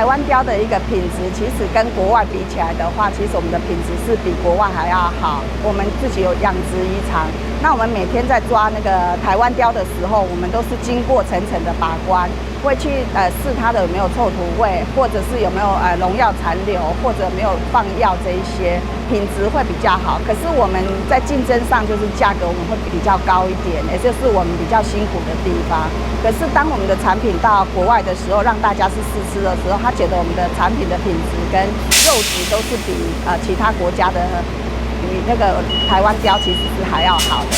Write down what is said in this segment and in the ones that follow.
湾雕的一个品质，其实跟国外比起来的话，其实我们的品质是比国外还要好。我们自己有养殖渔场，那我们每天在抓那个台湾雕的时候，我们都是经过层层的把关，会去试它的有没有臭土味，或者是有没有农药残留，或者没有放药这一些，品质会比较好。可是我们在竞争上就是价格我们会比较高一点，也就是我们比较辛苦的地方。可是当我们的产品到国外的时候，让大家是试吃的时候，他觉得我们的产品的品质跟肉质都是比其他国家的比那个台湾雕其实是还要好的。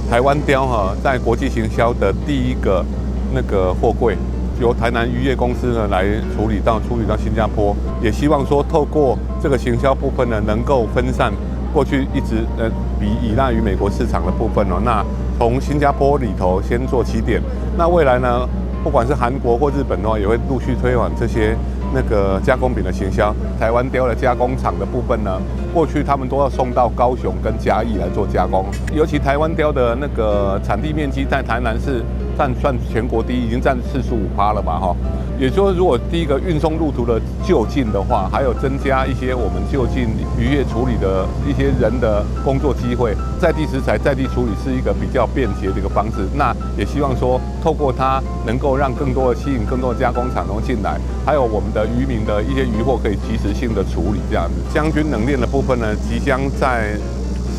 台湾雕在国际行销的第一个那个货柜，由台南渔业公司呢来处理到新加坡，也希望说透过这个行销部分呢，能够分散过去一直比依赖于美国市场的部分哦。那从新加坡里头先做起点，那未来呢，不管是韩国或日本的话，也会陆续推广这些那个加工品的行销。台湾雕的加工厂的部分呢，过去他们都要送到高雄跟嘉义来做加工，尤其台湾雕的那个产地面积在台南是算全国第一，已经占45%了吧哈。也就是如果第一个运送路途的就近的话，还有增加一些我们就近渔业处理的一些人的工作机会，在地食材在地处理是一个比较便捷的一个方式。那也希望说透过它能够让更多的吸引更多的加工厂能进来，还有我们的渔民的一些渔获可以及时性的处理这样子。将军冷链的部分呢，即将在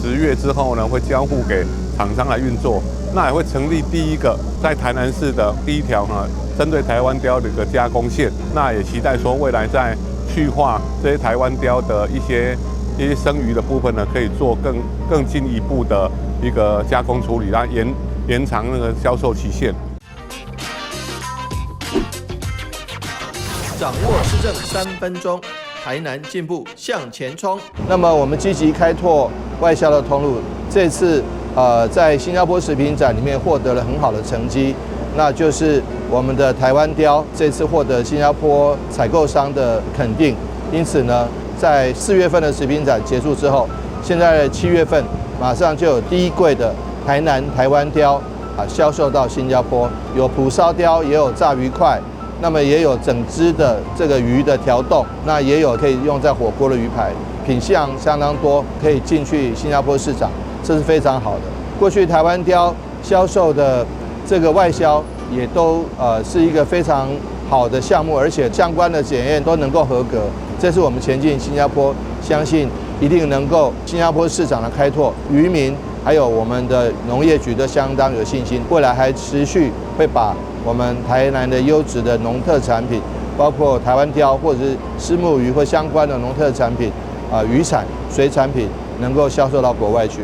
10月之后呢会交付给厂商来运作，那也会成立第一个在台南市的第一条针对台湾雕的一个加工线。那也期待说未来在去化这些台湾雕的一些生鱼的部分呢，可以做更进一步的一个加工处理，然后延长那个销售期限。掌握市政3分钟，台南进步向前冲。那么我们积极开拓外销的通路，这次在新加坡食品展里面获得了很好的成绩，那就是我们的台湾雕这次获得新加坡采购商的肯定。因此呢，在4月份的食品展结束之后，现在7月份马上就有第一柜的台湾雕销售到新加坡，有蒲烧雕，也有炸鱼块。那么也有整只的这个鱼的条冻，那也有可以用在火锅的鱼排，品项相当多，可以进去新加坡市场，这是非常好的。过去台湾雕销售的这个外销也都是一个非常好的项目，而且相关的检验都能够合格。这是我们前进新加坡，相信一定能够新加坡市场的开拓，渔民还有我们的农业局都相当有信心，未来还持续会把我们台南的优质的农特产品，包括台湾雕或者是虱目鱼或相关的农特产品，渔产、水产品，能够销售到国外去。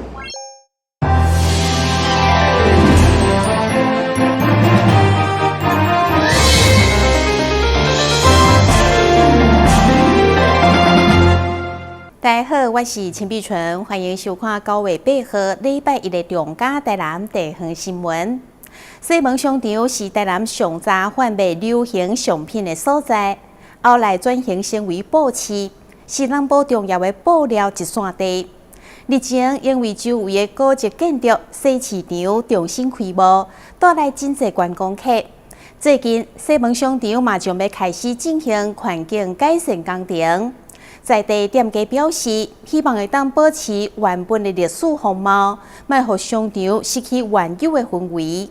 大家好，我是陈碧纯，欢迎收看9月8号礼拜一的中嘉台南地方新闻。西门商场是台南上早贩卖流行商品的所在，后来转型成为布市，是南部重要的布料一线地。日前因为周围的高级建筑、西市场重新开幕，带来真侪观光客。最近西门商场嘛将要开始进行环境改善工程。在地店家表示，希望会当保持原本的历史风貌，莫互商场失去原有的氛围。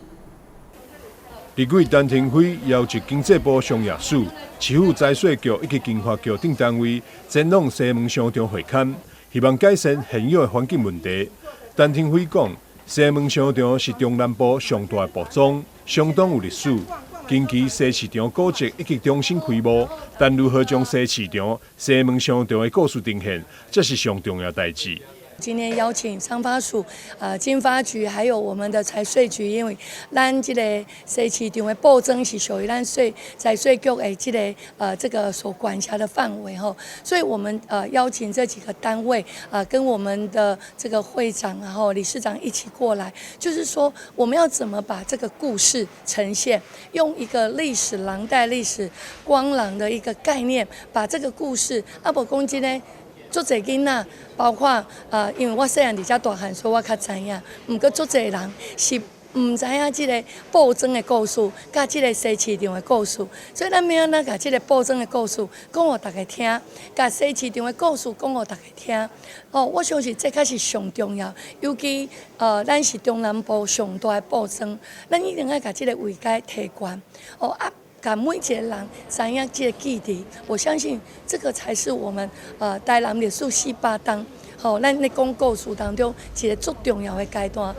立委陈廷辉邀集经济部商业署、市府财税局以及经发局等单位前往西门商场会勘，希望改善现有的环境问题。陈廷辉讲，西门商场是中南部上大的部庄，相当有历史。近期西市场古迹已经重新开幕，但如何将西市场、西门商场的故事呈现，这是上重要代志。今天邀请商发署、经发局还有我们的财税局，因为咱这个西市场的布庄是属于咱财税局的这个所管辖的范围吼，所以我们邀请这几个单位跟我们的这个会长然后理事长一起过来，就是说我们要怎么把这个故事呈现，用一个历史廊带、历史光廊的一个概念，把这个故事不讲真呢。足侪囡仔，包括因为我细汉伫遮大汉，所以我较知影。毋过足侪人是唔知影即个暴增的故事，甲即个西市场的故事，所以咱要安怎甲即个暴增的故事讲互大家听，甲西市场的故事讲互大家听。哦，我相信这才是上重要，尤其咱是中南部上大的暴增，咱一定要甲即个位阶提悬。哦啊。甲每一个人知影这个记忆，我相信这个才是我们台南历史400档，咱咧讲故事当中一个最重要的阶段。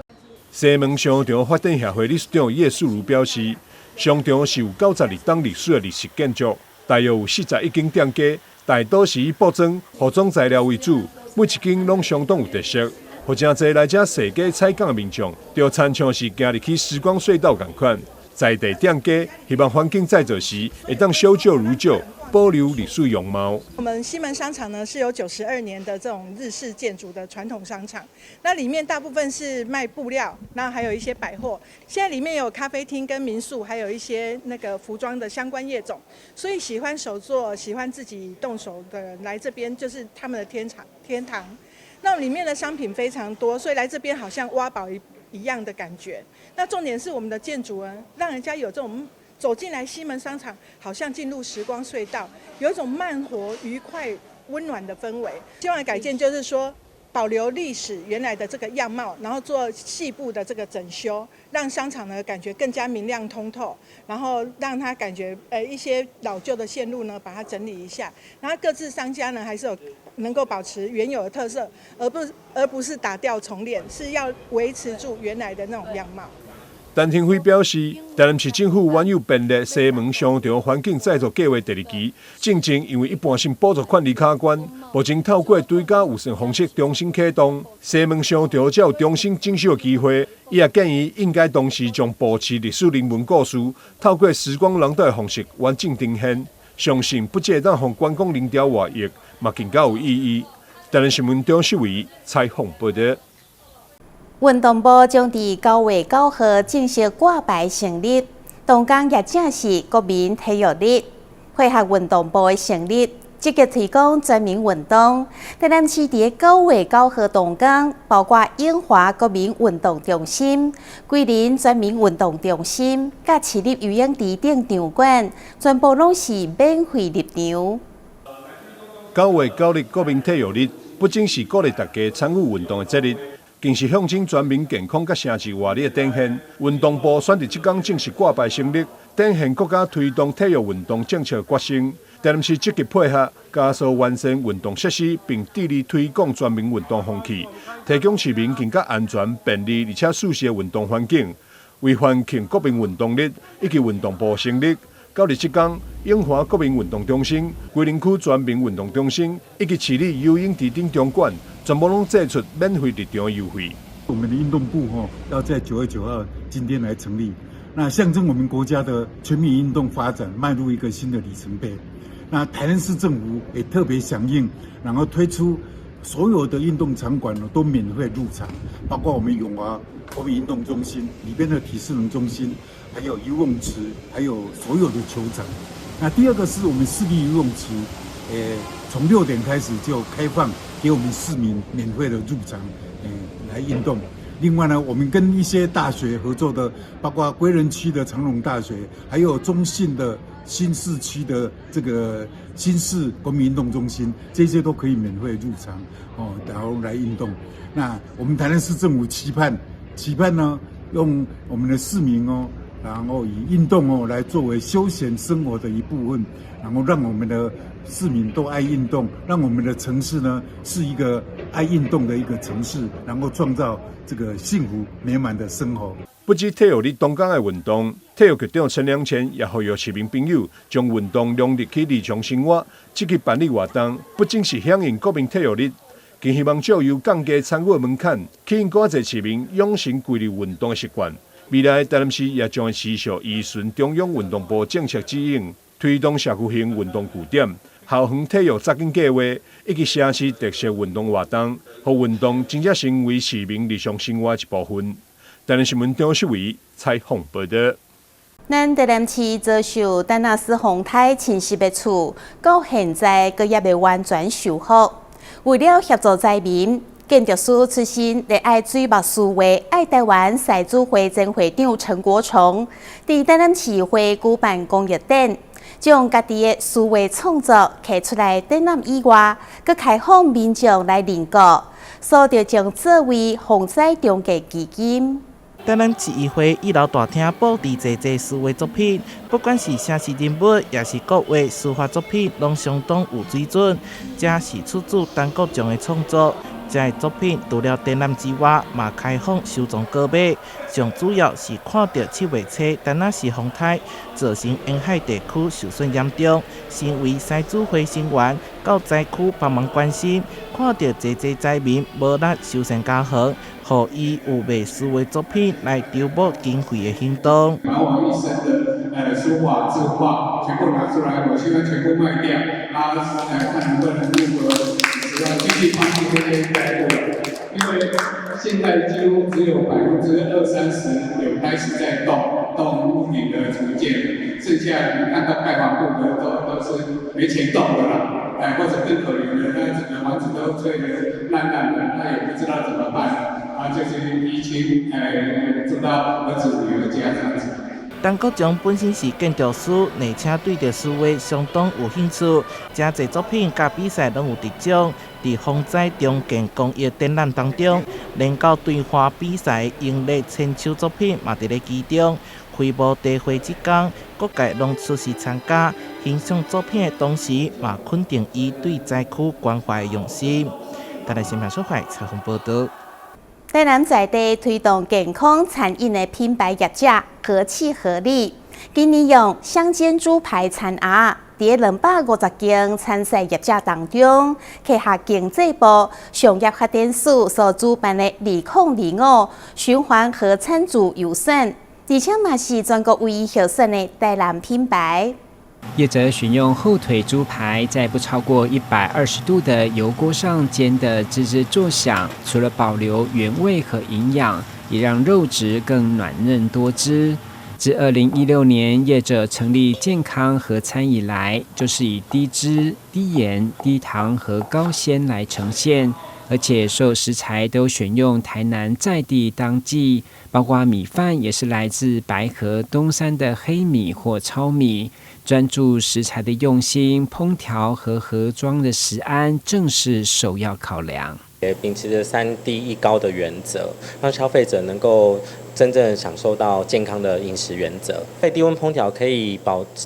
西门商场发展协会理事长叶素如表示，商场是有92档历史的历史建筑，大约有41间店家，大多是以布庄、化妆材料为主，每一间拢相当有特色。或真侪来这踅街采购的民众，就亲像是行入去时光隧道同款。在地店家希望环境再造时，会当修旧如旧，保留历史样貌。我们西门商场呢是有92年的这种日式建筑的传统商场，那里面大部分是卖布料，那还有一些百货。现在里面有咖啡厅跟民宿，还有一些那个服装的相关业种，所以喜欢手作、喜欢自己动手的人来这边就是他们的天堂。那里面的商品非常多，所以来这边好像挖宝一样的感觉。那重点是我们的建筑呢，让人家有这种走进来西门商场，好像进入时光隧道，有一种慢活、愉快、温暖的氛围。希望改建就是说，保留历史原来的这个样貌，然后做细部的这个整修，让商场呢感觉更加明亮通透，然后让它感觉一些老旧的线路呢把它整理一下，然后各自商家呢还是有能够保持原有的特色，而不是打掉重练，是要维持住原来的那种样貌。陈廷辉表示，台南市政府原有编列西门商场环境再造计划第2期，正因为一般性补助款离卡关，目前透过追加有偿方式重新启动西门商场，才有重新整修的机会。伊也建议应该同时将保持历史人文故事，透过时光廊道的方式完整呈现。相信不只当让观光零调活跃，嘛更加有意义。台南新闻张秀伟采访报道。运动部将伫9月9号正式挂牌成立，同港也正是国民体育日，配合运动部的成立，积极提供全民运动。台南市伫9月9号同港，包括永华国民运动中心、桂林全民运动中心、甲市立游泳池等场馆，全部拢是免费入场。9月9日国民体育日，不仅是鼓励大家参与运动的节日，更是象征全民健康甲城市活力的展现。运动部选伫即天正式挂牌成立，展现国家推动体育运动政策决心。台南市积极配合，加速完善运动设施，并致力推广全民运动风气，提供市民更加安全、便利而且舒适的运动环境。为欢庆国民运动日以及运动部成立，9日即天，永华国民运动中心、桂林区全民运动中心以及市立游泳池等场馆，全部拢祭出免费入场优惠。我们的运动部要在9月9号今天来成立，那象征我们国家的全民运动发展迈入一个新的里程碑。那台南市政府也特别响应，然后推出所有的运动场馆都免费入场，包括我们永华国民运动中心里边的体适能中心，还有游泳池，还有所有的球场。那第二个是我们市立游泳池，从6点开始就开放给我们市民免费的入场，来运动。另外呢，我们跟一些大学合作的，包括归仁区的长荣大学，还有中信的新市区的这个新市国民运动中心，这些都可以免费入场然后来运动。那我们台南市政府期盼呢，用我们的市民然后以运动来作为休闲生活的一部分，然后让我们的市民都爱运动，让我们的城市呢是一个爱运动的一个城市，然后创造这个幸福美满的生活。不止体育日东港的运动，体育局长陈良前也呼吁市民朋友将运动融入去日常生活，积极办理活动，不仅是响应国民体育日，更希望借由降低参与门槛，吸引更多市民养成规律运动的习惯。未来台南市也将持续依循中央运动部政策指引，推动社区型运动据点、校园体育扎根计划以及城市特色运动活动，让运动真正成为市民日常生活一部分。台南新闻张秀伟采访报道。咱台南市遭受丹纳斯风台侵袭的厝，到现在阁也未完全修复。为了协助灾民，建筑师出身，热爱水墨书画，爱台湾赛主会前会长陈国崇，伫台南市会举办公益展，将家己的书画创作摕出来展览以外，佮开放民众来认购，所着将作为防灾中介基金。台南市议会1楼大厅布置侪书画作品，不管是城市人物，也是各位书法作品，拢相当有水准。这是出自陈国忠的创作。这作品除了展览之外，嘛开放收藏购买。上主要是看到7月初台南市风台造成沿海地区受损严重，身为赛主会成员，到灾区帮忙关心，看到侪灾民无力修缮家园。互伊有卖书画作品来筹募经费的行动。把我一生的书法、字画全部拿出来，我希望全部卖掉，看能不能如何使继续帮助这些灾户。因为现在几乎只有20-30%有开始在动屋顶的重建，剩下你看到盖房部的都是没钱动的啦。或者更可怜的，他整个房子都吹得烂烂的，他也不知道怎么办。就是移情住到儿子女儿家这样子。陈国忠本身是建筑师，而且对着书画相当有兴趣，真侪作品甲比赛拢有得奖。伫风灾中建公益展览当中，连到对花比赛英烈千秋作品嘛伫咧其中。开幕茶会即天，各界拢出席参加，欣赏作品的同时，嘛肯定伊对灾区关怀的用心。台南新闻所采访报道。台南在地推动健康餐饮的品牌业者合气合力，今年用乡间猪排餐鸭，伫250间参赛业者当中，旗下经济部商业发展署所主办的2025循环合餐组优选，而且嘛是全国唯一获选的台南品牌。业者选用后腿猪排，在不超过120度的油锅上煎得吱吱作响，除了保留原味和营养，也让肉质更软嫩多汁。自2016年业者成立健康合餐以来，就是以低脂、低盐、低糖和高纤来呈现，而且所有食材都选用台南在地当季，包括米饭也是来自白河东山的黑米或糙米。专注食材的用心，烹调和盒装的食安正是首要考量。也秉持着3低1高的原则，让消费者能够真正享受到健康的饮食原则。在低温烹调可以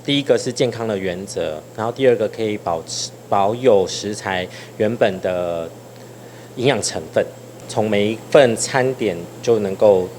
第一个是健康的原则，然后第二个可以保有食材原本的营养成分，从每一份餐点就能够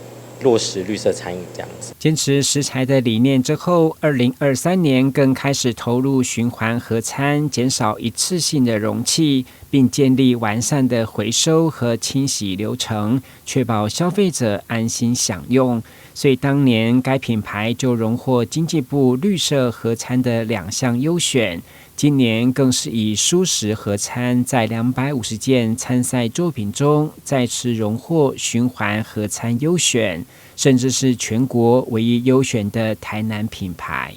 落实绿色餐饮这样子。坚持食材的理念之后，2023年更开始投入循环合餐，减少一次性的容器，并建立完善的回收和清洗流程，确保消费者安心享用。所以当年该品牌就荣获经济部绿色合餐的2项优选。今年更是以蔬食合餐在250件参赛作品中再次荣获循环合餐优选，甚至是全国唯一优选的台南品牌。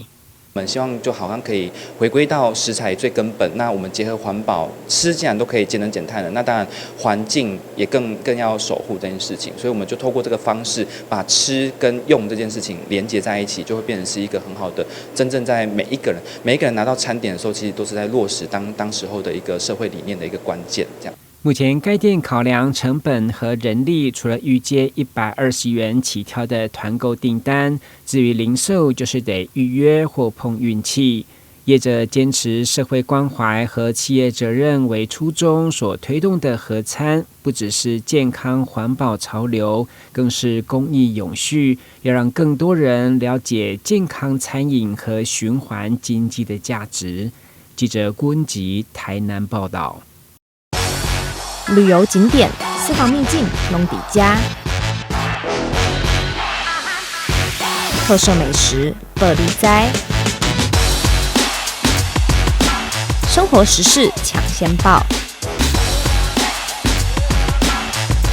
我们希望就好像可以回归到食材最根本，那我们结合环保，吃既然都可以节能减碳了，那当然环境也更要守护这件事情，所以我们就透过这个方式，把吃跟用这件事情连接在一起，就会变成是一个很好的，真正在每一个人拿到餐点的时候，其实都是在落实当时候的一个社会理念的一个关键，这样。目前该店考量成本和人力，除了预接120元起跳的团购订单，至于零售就是得预约或碰运气。业者坚持社会关怀和企业责任为初衷所推动的合餐，不只是健康环保潮流，更是公益永续，要让更多人了解健康餐饮和循环经济的价值。记者郭恩吉台南报道。旅游景点、私房秘境、拢底家，特色美食、百里斋，生活时事抢先报。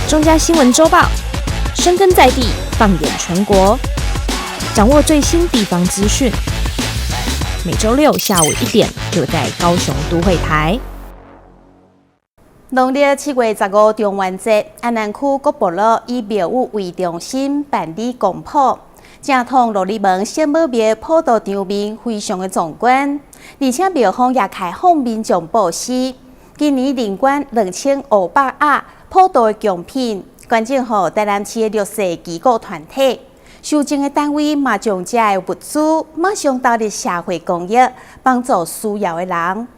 中嘉新闻周报，深耕在地，放眼全国，掌握最新地方资讯。每周6下午1点，就在高雄都会台。农历7月15中元节，安南区各部落以庙宇为中心办理公谱，正统落里门圣母庙普渡场面非常的壮观，而且庙方也开放民众布施。今年年管2500盒普渡的贡品，捐赠予台南市的弱势机构团体。收赠的单位嘛将这的物资马上投入社会公益，帮助需要的人。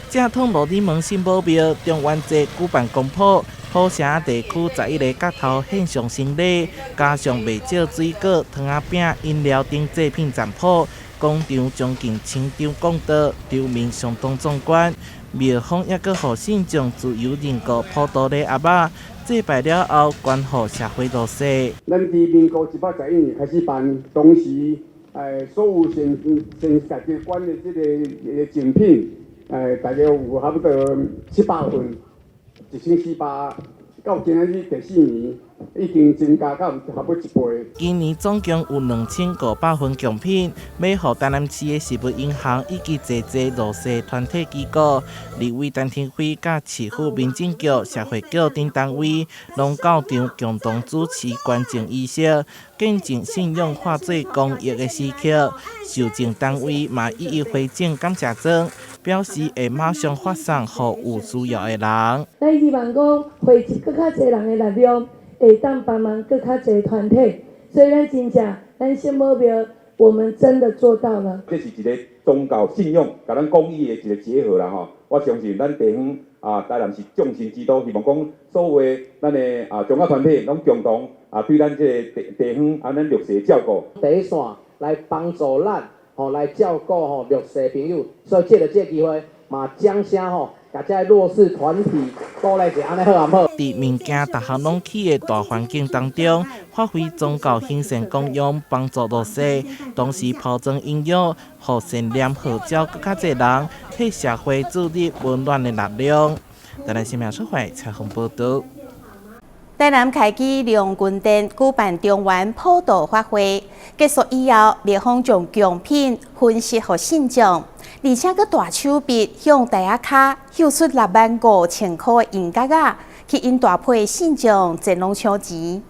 正统罗里门圣母庙中元节举办公谱，好城地区11个角头献上新礼，加上袂少水果、糖仔饼、饮料等祭品占卜。广场将近10张讲道，场面相当壮观。庙方也佮予信众自由认购普渡礼盒仔，祭拜了后捐予社会弱势。咱伫民国111年开始办，当时所有先家己捐的这个赠品，大概有差不多700份，1400到今仔日第4年，已经增加到差不多1倍。今年总共有2500份贡品，要予台南市的食物银行以及济弱势团体机构、立委陈天辉、甲市府民政局、社会局等单位，拢到场共同主持捐赠仪式，见证信用化做公益的时刻。受赠单位嘛一一回赠感谢状，表示会马上发送予有需要的人。咱希望讲汇集更较侪人的力量，会当帮忙更较侪团体。所以咱真正，咱圣母庙，我们真的做到了。这是一个宗教信用甲咱公益的一个结合啦吼。我相信咱地方台南市众神之都，希望讲所有的咱的宗教团体拢共同对咱这个地方咱弱势照顾。第一线来帮助咱来照顾弱势朋友，所以借着这个机会嘛，掌声大家弱势团体鼓励一下，安尼好唔好？伫物件逐项拢起的大环境当中，发挥宗教行善功用，帮助弱势，同时抛砖引玉，互善念号召更较侪人，替社会注入温暖的力量。台南新闻社会采访报道。台南开基龙军殿举办中元普渡法会，结束以后，庙方将贡品分析给信众，而且佮大手笔向大家卡秀出65000块的银角仔，去因大批的信众前往抢钱。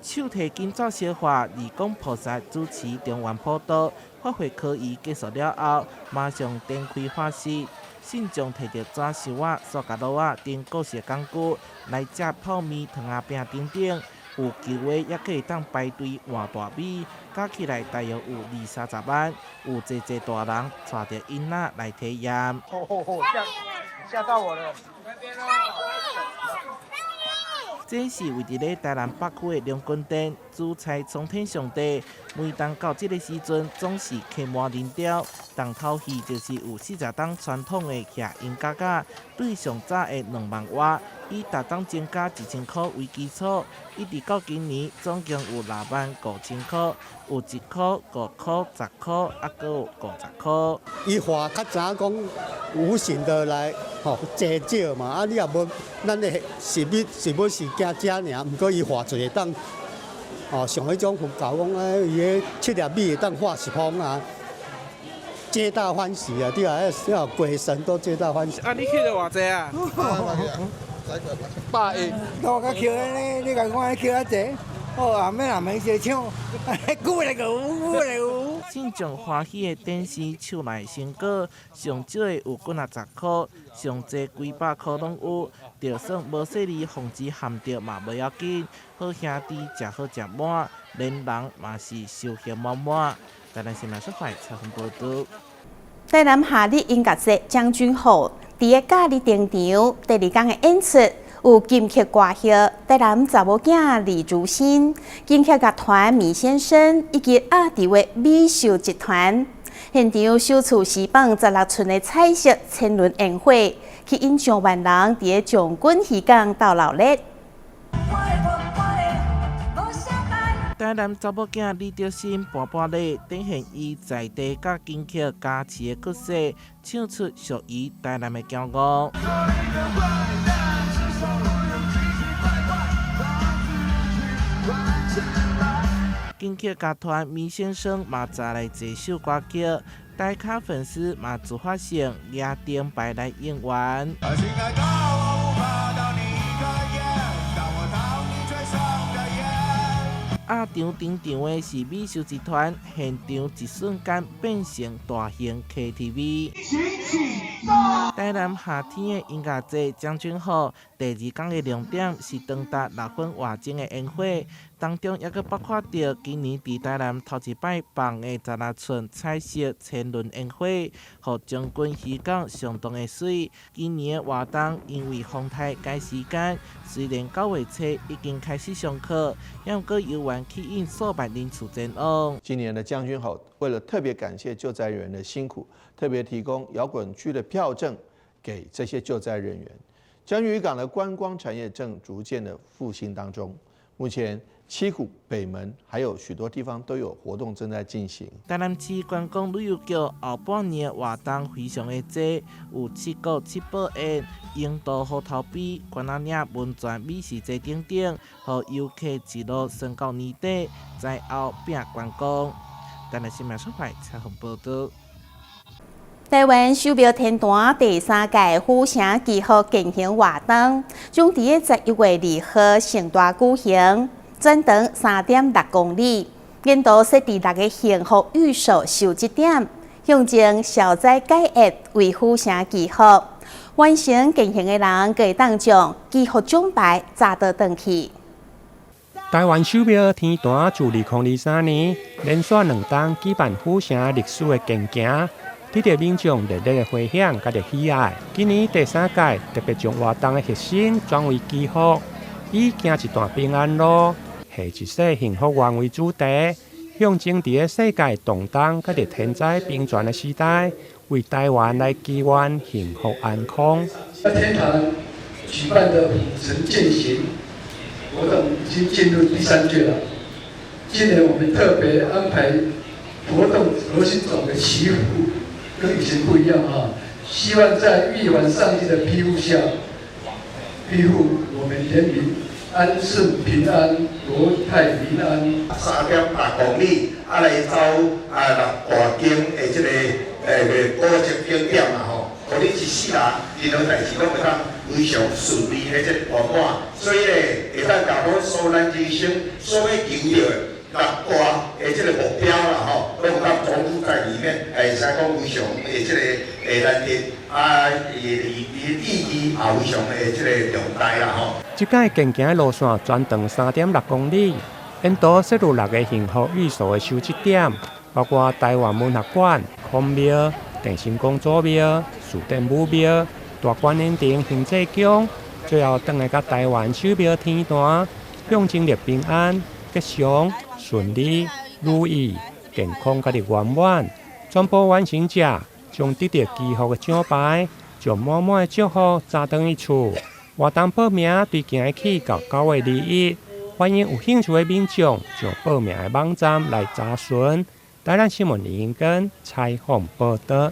手提金纸烧化，义工菩萨主持中元普渡法会可以结束了后，马上展开法事。信众摕着纸箱仔、塑胶袋仔等各式工具来食泡面、糖仔饼等等，有求的也可以当排队换大米，加起来大约有20-30万。有济大人带着囡仔来体验。吓到我了！这是位伫咧台南北区的龙君殿，主菜冲天上帝。每当到这个时阵，总是客满人潮。重头戏就是有40档传统的徛银角仔，对上早的2万瓦，以逐档增加1000块为基础，一直到今年总共有65000块，有1块、5块、10块，还佫有50块。伊画较早讲无形的来济少嘛，你也无，咱的是要是惊遮尔，毋过伊画一个当像迄种教讲伊个7粒米会当画10方啊。皆大欢喜啊！对啊，要鬼神都皆大欢喜。你去了偌济啊？100亿。我甲捡咧，你甲我捡啊济，后面一抢，鼓来个鼓来个。信众欢喜的展示手内成果，上少的有几10块，上济几百块拢有。就算无细腻防止含着嘛无要紧，好兄弟食好食满，连人嘛是收获满满。台南新闻社会采访报道。台南夏日音乐节将军号伫个假日登场，第2天的演出有金曲歌曲台南查某囝李如新、金曲乐团米先生以及阿迪的美秀集团。现场首次释放16寸的彩色千轮宴会，去引上万人伫个将军渔港斗热闹。台南查某囝李德新搬搬咧，展现伊在地甲金曲加持的角色，唱出属于台南的骄傲。金曲乐团米先生嘛载来这首歌曲，台卡粉丝嘛自发性举灯牌来应援。亚场顶场的是美秀集团，现场一瞬间变成大型 KTV。台南夏天的音乐节将军好，第二天的亮点是长达6分外钟的烟火，当中也佫包括到今年伫台南头一摆放的16寸彩色千轮烟火，互将军渔港相当的水。今年的活动因为风台改时间，虽然9月初已经开始上课，也毋过游玩吸引数百人次前往。今年的将军好，为了特别感谢救灾人员的辛苦，特别提供摇滚区的票证给这些救灾人员。将军渔港的观光产业正逐渐的复兴当中，目前七股、北门还有许多地方都有活动正在进行。台南市观光旅游局后半年的活动非常的多，有7国7宝宴、樱桃虎头比、关仔岭文泉美食节等等，和游客一路升到年底，在后拼观光。台南新闻所在采访报道。台湾手表天团第3届虎城记号进行活动，将伫11月2號盛大舉行，全長3.6公里，沿途設置6個幸福預售收集點，向前消災解厄為虎城記號。完成進行的人可以當將記號獎牌揸到轉去。台灣手表天團自2023年連續2檔舉辦虎城歷史的競行。得到民眾熱烈的回響，甲着喜愛。今年第3屆特別將活動的核心轉為記號，以行一段平安路，下一世幸福灣為主題，向前伫世界動盪甲着天災並存的時代，為台灣來祈願幸福安康。天堂舉辦的虎城健行活動已經進入第3屆了。今年我們特別安排活動核心種的祈福。跟以前不一样啊！希望在玉环上帝的庇护下，庇护我们人民安顺平安、国泰民安。3.8公里，来走6大景的这个古迹景点嘛吼，互你一世人任何代志拢会当非常顺利的这圆满，所以咧会当甲我所咱人生所要求到的。6大的这个目标啦吼，都有当投入在里面，使讲非常的这个难题伊意义也非常的这个重大啦吼。这届竞行的路线全长3.6公里，沿途设有6个幸福预售的收集点，包括台湾文学馆、孔庙、电信公主庙、树店武庙、大观园亭行政宫，最后转来甲台湾手表天坛，向前日平安、吉祥。顺利、如意、健康，甲着圆满，全部完成者将得到祈福的奖牌，将满满的祝福揸回去厝。活动报名对今日起到9月21日，欢迎有兴趣的民众上报名的网站来查询。台南新闻李英根采访报道。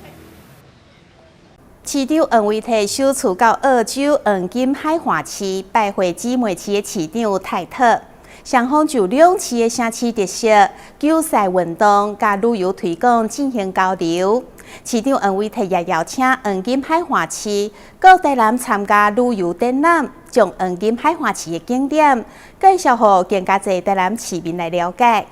市长黄伟綽首次到澳洲黄金海岸市拜会姊妹市的市长泰特。双方就两市的城市特色、球赛运动甲旅游推广进行交流。市长黄伟綽也邀请黄金海岸市到台南参加旅游展览，将黄金海岸市的景点介绍予更加侪台南市民来了解。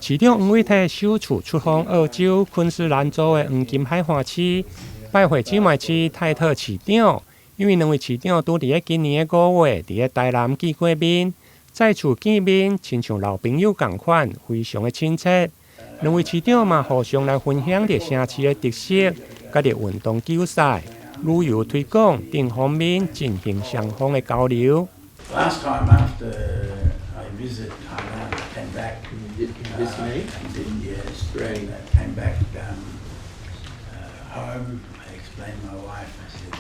市长黄伟綽首次出访澳洲昆士兰州的黄金海岸市，拜会姊妹市泰特市长，因为2位市长拄伫今年的5月伫台南见过面。再次见面，亲像老朋友同款，非常的亲切。2位市长嘛，互相来分享着城市的特色，甲着运动球赛、旅游推广等方面进行双方的交流。Last time after I visited Thailand, I came back. This May? Yes, great. I came back home. I explained to my wife. I said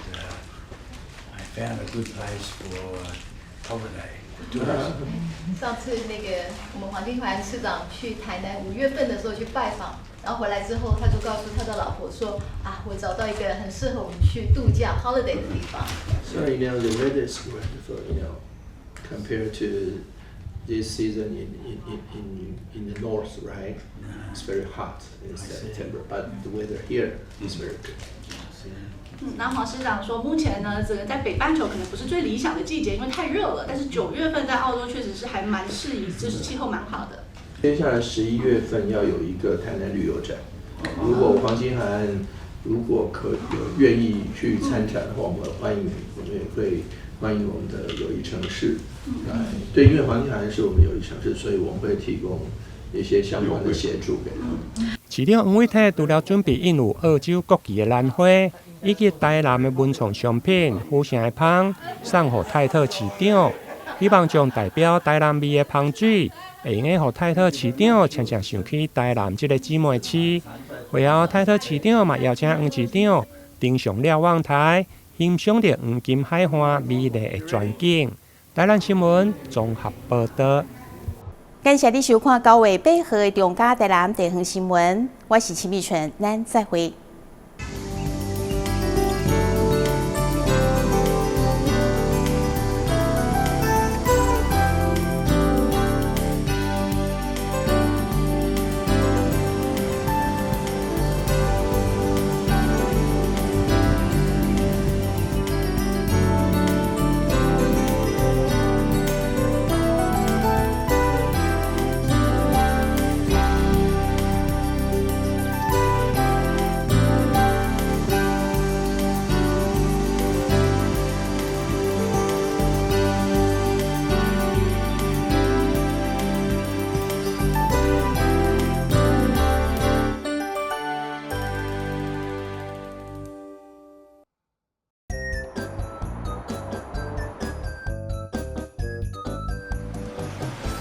I found a good place for holiday. 上次那个我们黄金环市长去台南5月份的时候去拜访，然后回来之后，他就告诉他的老婆说：“啊，我找到一个很适合我们去度假 holiday 的地方。” So the weather is wonderful, compared to this season in the north, right? It's very hot in September, but the weather here is very good. 那黄市长说，目前呢，整个在北半球可能不是最理想的季节，因为太热了。但是9月份在澳洲确实是还蛮适宜，就是气候蛮好的。接下来11月份要有一个台南旅游展，如果黄金海岸如果愿意去参展的话，我们也会欢迎我们的友谊城市来。对，因为黄金海岸是我们友谊城市，所以我们会提供一些相关的协助给他们。市长黄伟泰除了准备印有澳洲国旗的兰花，以及台南的文创商品、富城的芳送给泰特市长，希望将代表台南味的芳水，会用让泰特市长常常想起台南这个姊妹市。会后，泰特市长嘛邀请黄市长登上瞭望台，欣赏着黄金海岸美丽的全景。台南新闻综合报道。感谢你收看9月8号的中嘉台南地方新闻，我是秦碧纯，咱再会。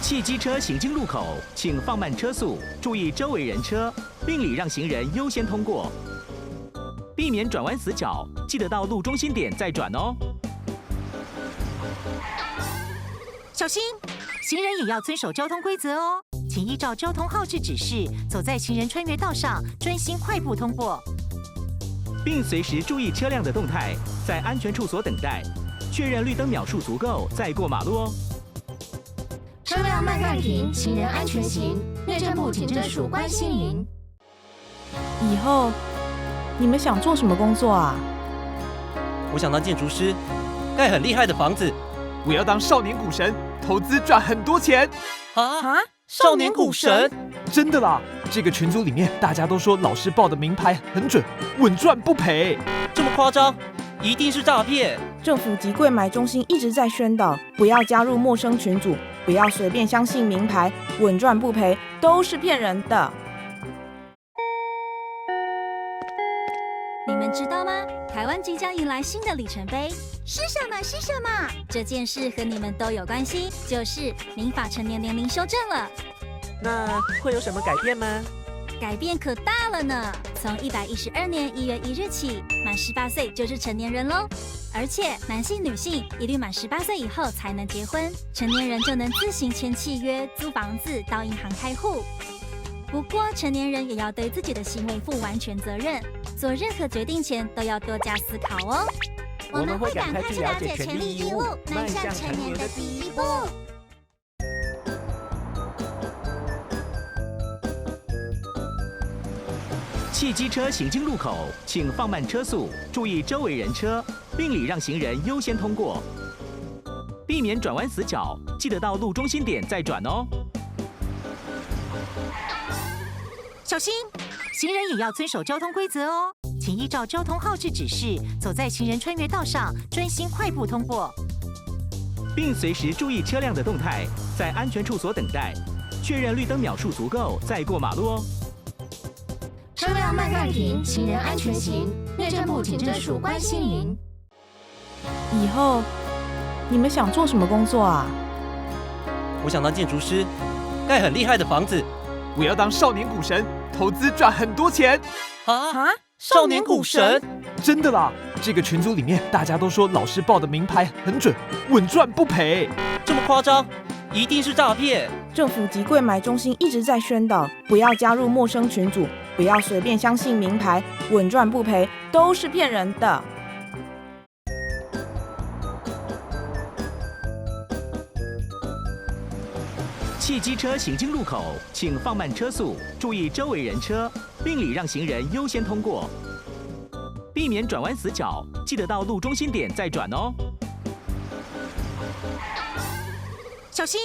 汽机车行经路口，请放慢车速，注意周围人车，并礼让行人优先通过，避免转弯死角。记得到路中心点再转哦。小心，行人也要遵守交通规则哦，请依照交通号志指示，走在行人穿越道上，专心快步通过，并随时注意车辆的动态，在安全处所等待，确认绿灯秒数足够再过马路哦。车辆慢暂停，行人安全行。内政部警政署关心您。以后你们想做什么工作啊？我想当建筑师，盖很厉害的房子。我要当少年股神，投资赚很多钱。啊！少年股神？真的啦！这个群组里面大家都说老师报的名牌很准，稳赚不赔。这么夸张？一定是诈骗！政府及柜买中心一直在宣导，不要加入陌生群组，不要随便相信名牌，稳赚不赔都是骗人的。你们知道吗？台湾即将迎来新的里程碑，是什么？是什么？这件事和你们都有关系，就是民法成年年龄修正了。那会有什么改变吗？改变可大了呢！从112年1月1日起，满18岁就是成年人喽。而且男性、女性一律满18岁以后才能结婚，成年人就能自行签契约、租房子、到银行开户。不过，成年人也要对自己的行为负完全责任，做任何决定前都要多加思考哦。我们会赶快去了解权利义务，迈向成年的第一步。汽机车行经路口，请放慢车速，注意周围人车，并礼让行人优先通过，避免转弯死角。记得到路中心点再转哦。小心，行人也要遵守交通规则哦，请依照交通号志指示，走在行人穿越道上，专心快步通过，并随时注意车辆的动态，在安全处所等待，确认绿灯秒数足够再过马路哦。车辆慢暂停，行人安全行。内政部警政署关心您。以后你们想做什么工作啊？我想当建筑师，盖很厉害的房子。我要当少年股神，投资赚很多钱。啊！少年股神？真的啦！这个群组里面大家都说老师报的名牌很准，稳赚不赔。这么夸张？一定是诈骗！政府及柜买中心一直在宣导，不要加入陌生群组，不要随便相信名牌，稳赚不赔都是骗人的。汽机车行经路口，请放慢车速，注意周围人车，并礼让行人优先通过，避免转弯死角，记得到路中心点再转哦。小心！